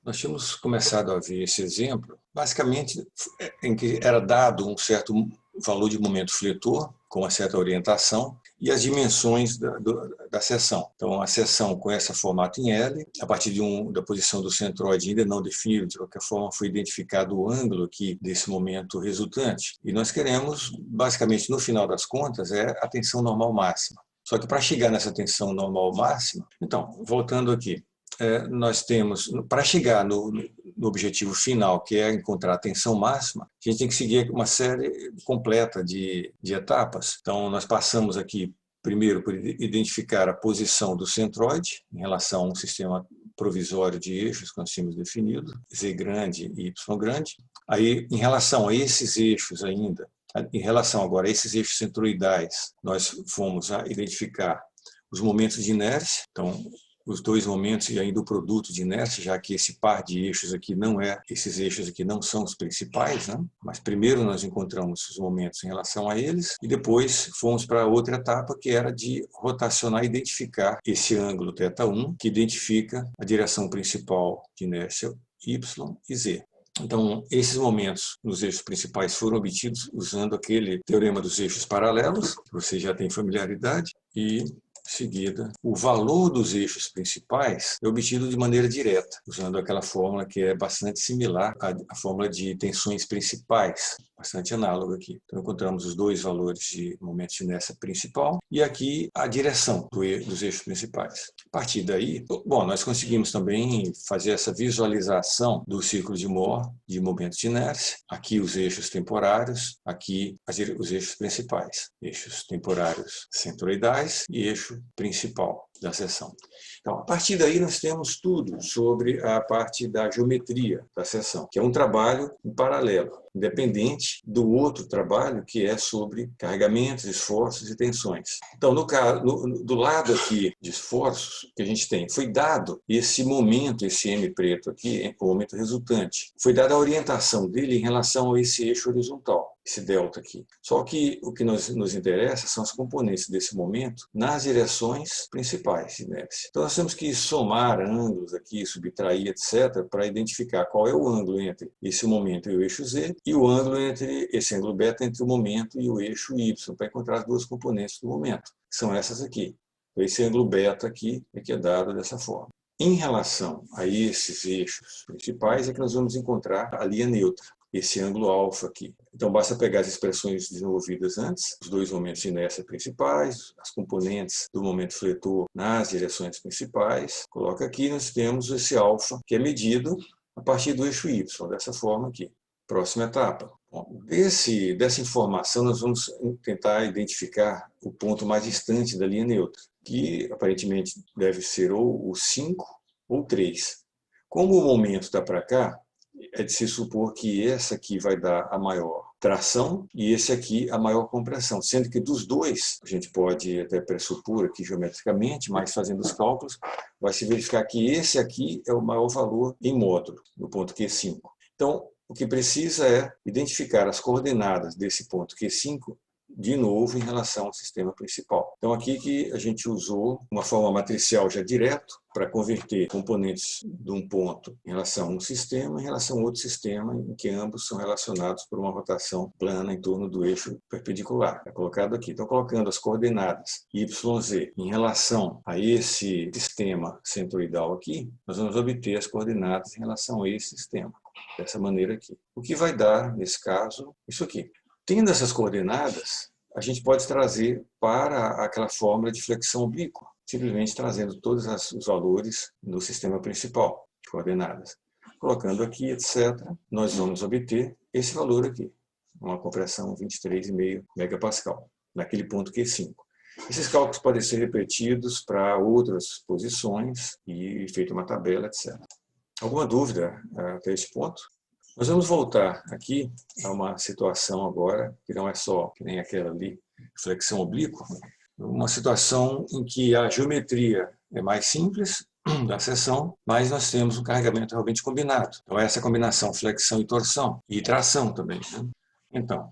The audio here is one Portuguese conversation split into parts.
Nós tínhamos começado a ver esse exemplo, basicamente, em que era dado um certo valor de momento fletor, com uma certa orientação, e as dimensões da seção. Então, a seção com esse formato em L, a partir da posição do centroide ainda não definido, de qualquer forma, foi identificado o ângulo aqui desse momento resultante. E nós queremos, basicamente, no final das contas, a tensão normal máxima. Só que para chegar nessa tensão normal máxima, então, voltando aqui, nós temos, para chegar no objetivo final, que é encontrar a tensão máxima, a gente tem que seguir uma série completa de etapas. Então, nós passamos aqui, primeiro, por identificar a posição do centroide em relação a um sistema provisório de eixos que nós tínhamos definido, Z grande e Y grande. Aí, em relação a esses eixos ainda, em relação agora a esses eixos centroidais, nós fomos a identificar os momentos de inércia, então, os dois momentos e ainda o produto de inércia, já que esse par de eixos aqui esses eixos aqui não são os principais, né? Mas primeiro nós encontramos os momentos em relação a eles e depois fomos para outra etapa que era de rotacionar e identificar esse ângulo θ1, que identifica a direção principal de inércia Y e Z. Então, esses momentos nos eixos principais foram obtidos usando aquele teorema dos eixos paralelos, que você já tem familiaridade, e em seguida, o valor dos eixos principais é obtido de maneira direta, usando aquela fórmula que é bastante similar à fórmula de tensões principais, bastante análoga aqui. Então, encontramos os dois valores de momento de inércia principal e aqui a direção dos eixos principais. A partir daí, bom, nós conseguimos também fazer essa visualização do ciclo de Mohr de momento de inércia. Aqui os eixos temporários, aqui os eixos principais. Eixos temporários centroidais e eixo principal da seção. Então, a partir daí nós temos tudo sobre a parte da geometria da seção, que é um trabalho em paralelo, independente do outro trabalho que é sobre carregamentos, esforços e tensões. Então, do lado aqui de esforços que a gente tem, foi dado esse momento, esse M preto aqui, o momento resultante. Foi dada a orientação dele em relação a esse eixo horizontal, esse delta aqui. Só que o que nos interessa são as componentes desse momento nas direções principais de inércia. Então, nós temos que somar ângulos aqui, subtrair, etc., para identificar qual é o ângulo entre esse momento e o eixo Z e o ângulo entre esse ângulo beta entre o momento e o eixo Y, para encontrar as duas componentes do momento, que são essas aqui. Então, esse ângulo beta aqui é que é dado dessa forma. Em relação a esses eixos principais, é que nós vamos encontrar a linha neutra, esse ângulo alfa aqui. Então, basta pegar as expressões desenvolvidas antes, os dois momentos de inércia principais, as componentes do momento fletor nas direções principais. Coloca aqui, nós temos esse alfa, que é medido a partir do eixo Y, dessa forma aqui. Próxima etapa. Bom, dessa informação, nós vamos tentar identificar o ponto mais distante da linha neutra, que aparentemente deve ser ou o 5 ou 3. Como o momento está para cá, é de se supor que essa aqui vai dar a maior tração e esse aqui a maior compressão, sendo que dos dois, a gente pode até pressupor aqui geometricamente, mas fazendo os cálculos, vai se verificar que esse aqui é o maior valor em módulo, no ponto Q5. Então, o que precisa é identificar as coordenadas desse ponto Q5 de novo em relação ao sistema principal. Então aqui que a gente usou uma forma matricial já direto para converter componentes de um ponto em relação a um sistema em relação a outro sistema em que ambos são relacionados por uma rotação plana em torno do eixo perpendicular. É colocado aqui. Então colocando as coordenadas YZ em relação a esse sistema centroidal aqui, nós vamos obter as coordenadas em relação a esse sistema. Dessa maneira aqui. O que vai dar, nesse caso, isso aqui. Tendo essas coordenadas, a gente pode trazer para aquela fórmula de flexão oblíqua, simplesmente trazendo todos os valores no sistema principal de coordenadas. Colocando aqui, etc., nós vamos obter esse valor aqui, uma compressão 23,5 megapascal, naquele ponto Q5. Esses cálculos podem ser repetidos para outras posições e feita uma tabela, etc. Alguma dúvida até esse ponto? Nós vamos voltar aqui a uma situação agora, que não é só que nem aquela ali, flexão oblíqua, uma situação em que a geometria é mais simples da seção, mas nós temos um carregamento realmente combinado. Então, essa combinação flexão e torção, e tração também, né? Então,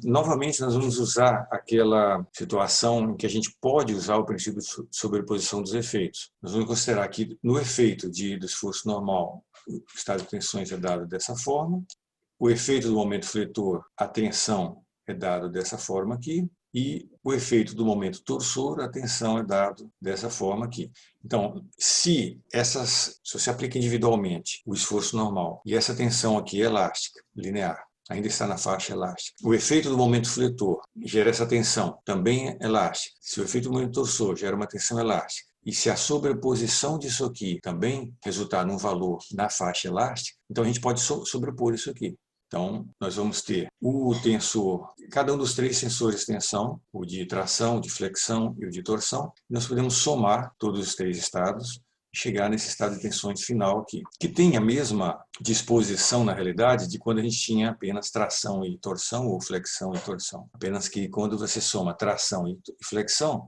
novamente nós vamos usar aquela situação em que a gente pode usar o princípio de sobreposição dos efeitos. Nós vamos considerar que no efeito do esforço normal, o estado de tensões é dado dessa forma, o efeito do momento fletor, a tensão é dado dessa forma aqui, e o efeito do momento torsor, a tensão é dado dessa forma aqui. Então, se você aplica individualmente o esforço normal e essa tensão aqui é elástica, linear, ainda está na faixa elástica. O efeito do momento fletor gera essa tensão, também é elástica. Se o efeito do momento torsor gera uma tensão elástica, e se a sobreposição disso aqui também resultar num valor na faixa elástica, então a gente pode sobrepor isso aqui. Então, nós vamos ter o tensor, cada um dos três tensores de tensão, o de tração, o de flexão e o de torção. Nós podemos somar todos os três estados e chegar nesse estado de tensões final aqui, que tem a mesma disposição, na realidade, de quando a gente tinha apenas tração e torção, ou flexão e torção. Apenas que quando você soma tração e flexão,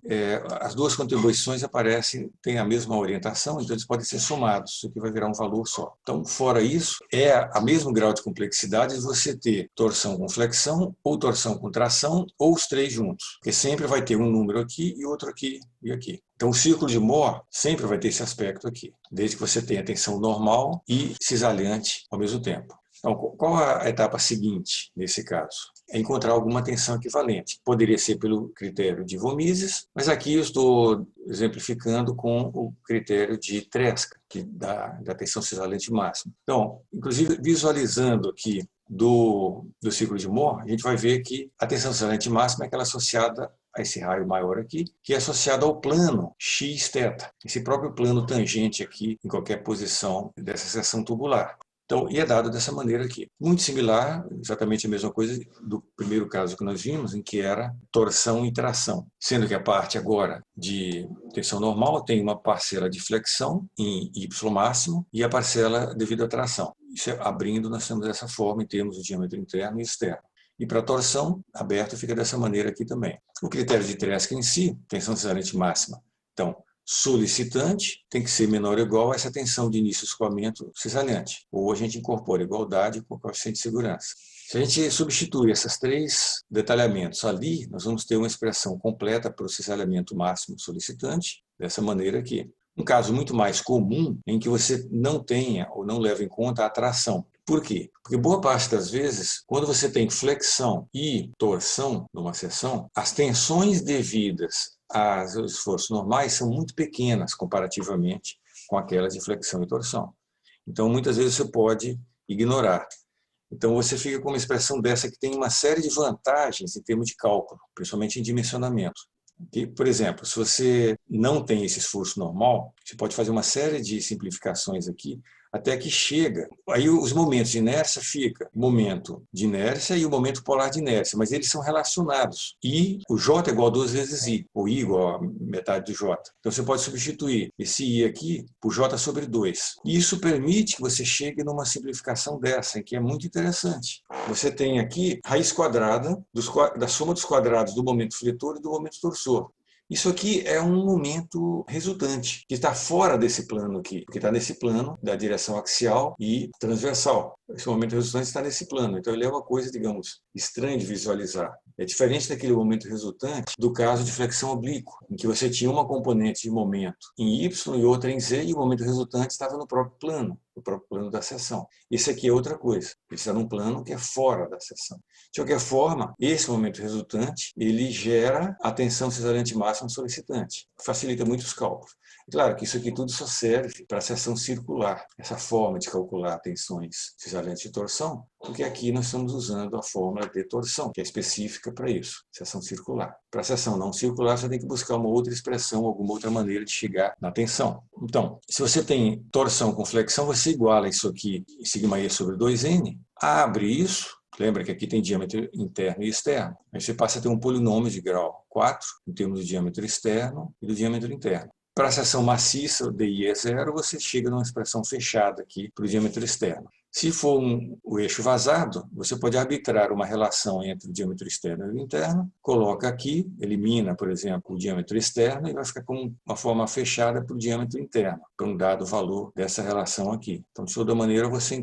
as duas contribuições aparecem, têm a mesma orientação, então eles podem ser somados, isso aqui vai virar um valor só. Então, fora isso, é a mesmo grau de complexidade de você ter torção com flexão, ou torção com tração, ou os três juntos, porque sempre vai ter um número aqui e outro aqui e aqui. Então, o círculo de Mohr sempre vai ter esse aspecto aqui, desde que você tenha tensão normal e cisalhante ao mesmo tempo. Então, qual a etapa seguinte nesse caso? É encontrar alguma tensão equivalente. Poderia ser pelo critério de von Mises, mas aqui eu estou exemplificando com o critério de Tresca, que dá tensão cisalante máxima. Então, inclusive, visualizando aqui do ciclo de Mohr, a gente vai ver que a tensão cisalante máxima é aquela associada a esse raio maior aqui, que é associado ao plano x-θ, esse próprio plano tangente aqui, em qualquer posição dessa seção tubular. Então, e é dado dessa maneira aqui. Muito similar, exatamente a mesma coisa do primeiro caso que nós vimos, em que era torção e tração. Sendo que a parte agora de tensão normal tem uma parcela de flexão em Y máximo e a parcela devido à tração. Isso abrindo, nós temos dessa forma em termos de diâmetro interno e externo. E para a torção, aberto fica dessa maneira aqui também. O critério de Tresca em si, tensão cisalante máxima. Então, solicitante tem que ser menor ou igual a essa tensão de início do escoamento cisalante. Ou a gente incorpora igualdade com o coeficiente de segurança. Se a gente substituir esses três detalhamentos ali, nós vamos ter uma expressão completa para o cisalhamento máximo solicitante, dessa maneira aqui. Um caso muito mais comum em que você não tenha ou não leva em conta a tração. Por quê? Porque boa parte das vezes, quando você tem flexão e torção numa seção, as tensões devidas aos esforços normais são muito pequenas comparativamente com aquelas de flexão e torção. Então, muitas vezes você pode ignorar. Então, você fica com uma expressão dessa que tem uma série de vantagens em termos de cálculo, principalmente em dimensionamento. E, por exemplo, se você não tem esse esforço normal, você pode fazer uma série de simplificações aqui, até que chega. Aí os momentos de inércia fica o momento de inércia e o momento polar de inércia, mas eles são relacionados. I, o J é igual a 2 vezes I, ou I igual a metade do J. Então você pode substituir esse I aqui por J sobre 2. E isso permite que você chegue numa simplificação dessa, que é muito interessante. Você tem aqui raiz quadrada da soma dos quadrados do momento fletor e do momento torsor. Isso aqui é um momento resultante, que está fora desse plano aqui, que está nesse plano da direção axial e transversal. Esse momento resultante está nesse plano, então ele é uma coisa, digamos, estranha de visualizar. É diferente daquele momento resultante do caso de flexão oblíqua, em que você tinha uma componente de momento em Y e outra em Z, e o momento resultante estava no próprio plano da seção. Esse aqui é outra coisa, ele está num plano que é fora da seção. De qualquer forma, esse momento resultante, ele gera a tensão cisalante máxima solicitante, facilita muito os cálculos. Claro que isso aqui tudo só serve para a seção circular, essa forma de calcular tensões cisalentes de torção, porque aqui nós estamos usando a fórmula de torção, que é específica para isso, seção circular. Para a seção não circular, você tem que buscar uma outra expressão, alguma outra maneira de chegar na tensão. Então, se você tem torção com flexão, você iguala isso aqui, σe sobre 2n, abre isso. Lembra que aqui tem diâmetro interno e externo. Aí você passa a ter um polinômio de grau 4, em termos do diâmetro externo e do diâmetro interno. Para a seção maciça, o DI é 0, você chega numa expressão fechada aqui para o diâmetro externo. Se for o eixo vazado, você pode arbitrar uma relação entre o diâmetro externo e o interno, coloca aqui, elimina, por exemplo, o diâmetro externo e vai ficar com uma forma fechada para o diâmetro interno, para um dado valor dessa relação aqui. Então, de toda maneira, você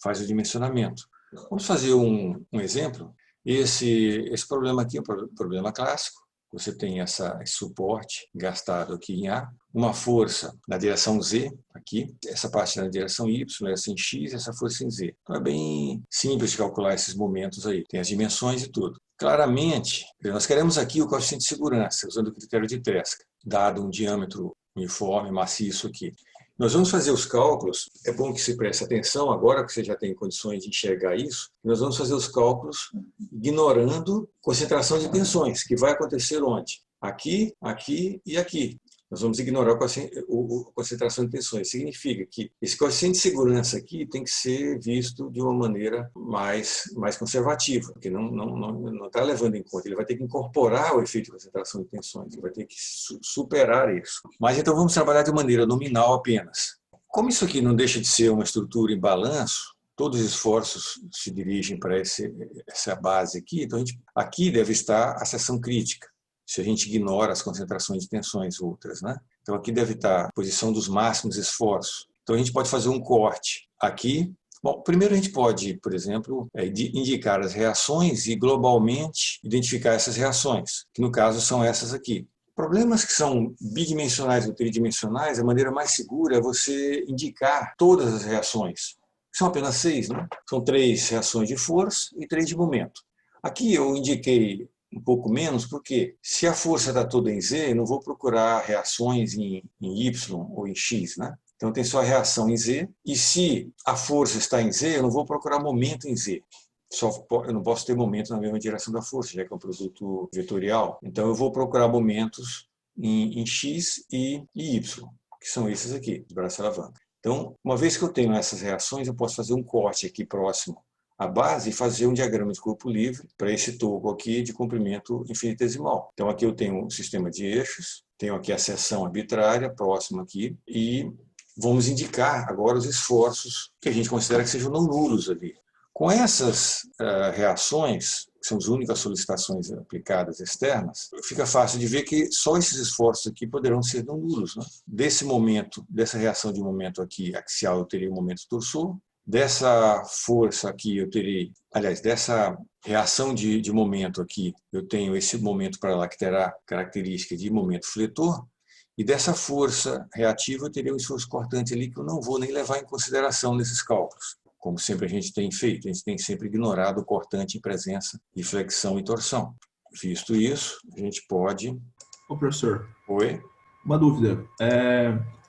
faz o dimensionamento. Vamos fazer um exemplo. Esse problema aqui é um problema clássico. Você tem esse suporte gastado aqui em A, uma força na direção Z, aqui, essa parte na direção Y, essa em X, essa força em Z. Então é bem simples de calcular esses momentos aí, tem as dimensões e tudo. Claramente, nós queremos aqui o coeficiente de segurança, usando o critério de Tresca, dado um diâmetro uniforme, maciço aqui. Nós vamos fazer os cálculos, é bom que se preste atenção, agora que você já tem condições de enxergar isso, nós vamos fazer os cálculos ignorando concentração de tensões, que vai acontecer onde? Aqui, aqui e aqui. Nós vamos ignorar a concentração de tensões. Significa que esse coeficiente de segurança aqui tem que ser visto de uma maneira mais conservativa, porque não está levando em conta. Ele vai ter que incorporar o efeito de concentração de tensões, ele vai ter que superar isso. Mas então vamos trabalhar de maneira nominal apenas. Como isso aqui não deixa de ser uma estrutura em balanço, todos os esforços se dirigem para essa base aqui, então aqui deve estar a seção crítica, se a gente ignora as concentrações de tensões outras, né? Então aqui deve estar a posição dos máximos esforços. Então a gente pode fazer um corte aqui. Bom, primeiro a gente pode, por exemplo, indicar as reações e globalmente identificar essas reações, que no caso são essas aqui. Problemas que são bidimensionais ou tridimensionais, a maneira mais segura é você indicar todas as reações. São apenas 6, né? São 3 reações de força e 3 de momento. Aqui eu indiquei um pouco menos, porque se a força está toda em Z, eu não vou procurar reações em Y ou em X, né? Então tem só a reação em Z, e se a força está em Z, eu não vou procurar momento em Z. Eu não posso ter momento na mesma direção da força, já que é um produto vetorial. Então eu vou procurar momentos em X e Y, que são esses aqui, de braço alavanca. Então, uma vez que eu tenho essas reações, eu posso fazer um corte aqui próximo à base e fazer um diagrama de corpo livre para esse toco aqui de comprimento infinitesimal. Então aqui eu tenho um sistema de eixos, tenho aqui a seção arbitrária próxima aqui e vamos indicar agora os esforços que a gente considera que sejam não nulos ali. Com essas reações, que são as únicas solicitações aplicadas externas, fica fácil de ver que só esses esforços aqui poderão ser não nulos, né? Desse momento, dessa reação de momento aqui axial, eu teria o momento torsor. Dessa força aqui eu terei, aliás, dessa reação de momento aqui, eu tenho esse momento para lá que terá característica de momento fletor, e dessa força reativa eu teria um esforço cortante ali que eu não vou nem levar em consideração nesses cálculos. Como sempre a gente tem feito, a gente tem sempre ignorado o cortante em presença de flexão e torção. Visto isso, a gente pode... Ô, professor. Oi? Uma dúvida.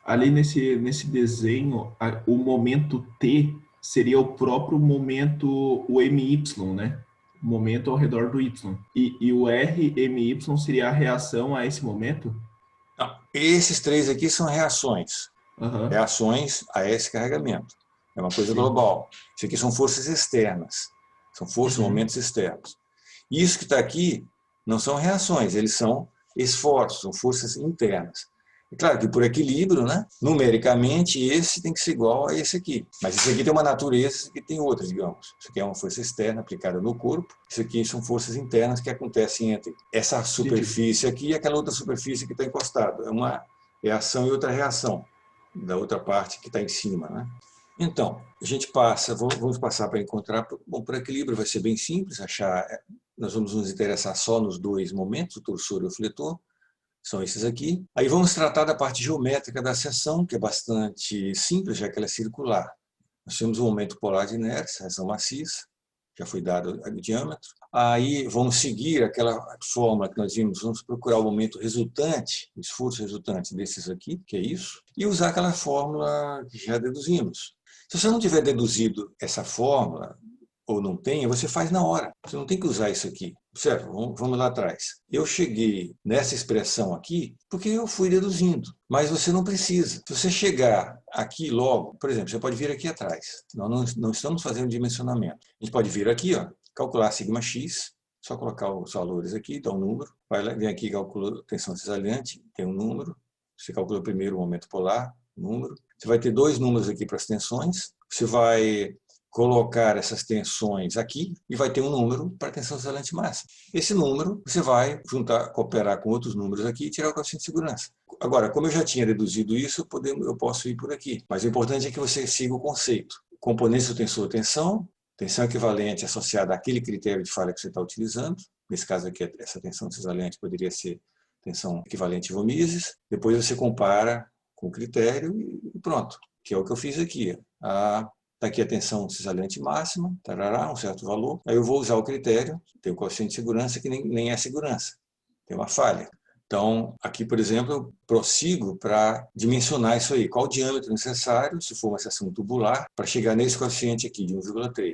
Ali nesse desenho, o momento T seria o próprio momento, o MY, né? O momento ao redor do Y. E o RMY seria a reação a esse momento? Não, esses 3 aqui são reações. Uhum. Reações a esse carregamento. É uma coisa global. Isso aqui são forças externas. São forças, momentos externos. Isso que está aqui não são reações, eles são esforços, são forças internas. É claro que por equilíbrio, né, numericamente, esse tem que ser igual a esse aqui. Mas esse aqui tem uma natureza, esse aqui tem outra, digamos. Isso aqui é uma força externa aplicada no corpo. Isso aqui são forças internas que acontecem entre essa superfície aqui e aquela outra superfície que está encostada. É uma reação e outra reação da outra parte que está em cima, né? Então, a gente passa, vamos passar para encontrar, bom, para equilíbrio vai ser bem simples, achar, nós vamos nos interessar só nos 2 momentos, o torsor e o fletor, são esses aqui. Aí vamos tratar da parte geométrica da seção, que é bastante simples, já que ela é circular. Nós temos o momento polar de inércia, seção maciça, já foi dado o diâmetro. Aí vamos seguir aquela fórmula que nós vimos, vamos procurar o momento resultante, o esforço resultante desses aqui, que é isso, e usar aquela fórmula que já deduzimos. Se você não tiver deduzido essa fórmula, ou não tenha, você faz na hora. Você não tem que usar isso aqui. Certo? Vamos lá atrás. Eu cheguei nessa expressão aqui porque eu fui deduzindo. Mas você não precisa. Se você chegar aqui logo, por exemplo, você pode vir aqui atrás. Nós não estamos fazendo dimensionamento. A gente pode vir aqui, ó, calcular sigma x, só colocar os valores aqui, dá um número. Vem aqui, calcula tensão cisalhante, tem um número. Você calcula primeiro o momento polar, número. Você vai ter 2 números aqui para as tensões. Você vai colocar essas tensões aqui e vai ter um número para a tensão cisalhante máxima. Esse número você vai juntar, cooperar com outros números aqui e tirar o coeficiente de segurança. Agora, como eu já tinha deduzido isso, eu posso ir por aqui. Mas o importante é que você siga o conceito. Componentes do tensor, tensão tensão equivalente associada àquele critério de falha que você está utilizando. Nesse caso aqui, essa tensão cisalente poderia ser tensão equivalente Von-Mises. Depois você compara com o critério e pronto, que é o que eu fiz aqui. Está aqui a tensão cisalente máxima, tarará, um certo valor. Aí eu vou usar o critério, tem o coeficiente de segurança que nem é segurança, tem uma falha. Então, aqui, por exemplo, eu prossigo para dimensionar isso aí. Qual o diâmetro necessário, se for uma seção tubular, para chegar nesse coeficiente aqui de 1,3.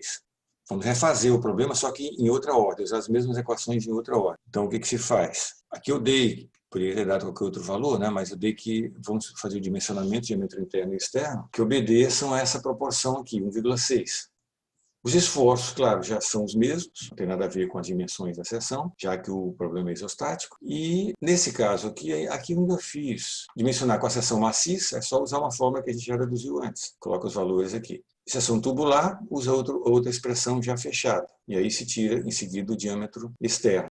Vamos refazer o problema, só que em outra ordem, usar as mesmas equações em outra ordem. Então, o que se faz? Aqui eu dei, poderia ter dado qualquer outro valor, né? Mas eu dei que vamos fazer o dimensionamento, diâmetro interno e externo, que obedeçam a essa proporção aqui, 1,6. Os esforços, claro, já são os mesmos, não tem nada a ver com as dimensões da seção, já que o problema é isostático. E, nesse caso aqui eu ainda fiz dimensionar com a seção maciça, é só usar uma fórmula que a gente já reduziu antes. Coloca os valores aqui. Seção tubular, usa outra expressão já fechada. E aí se tira, em seguida, o diâmetro externo.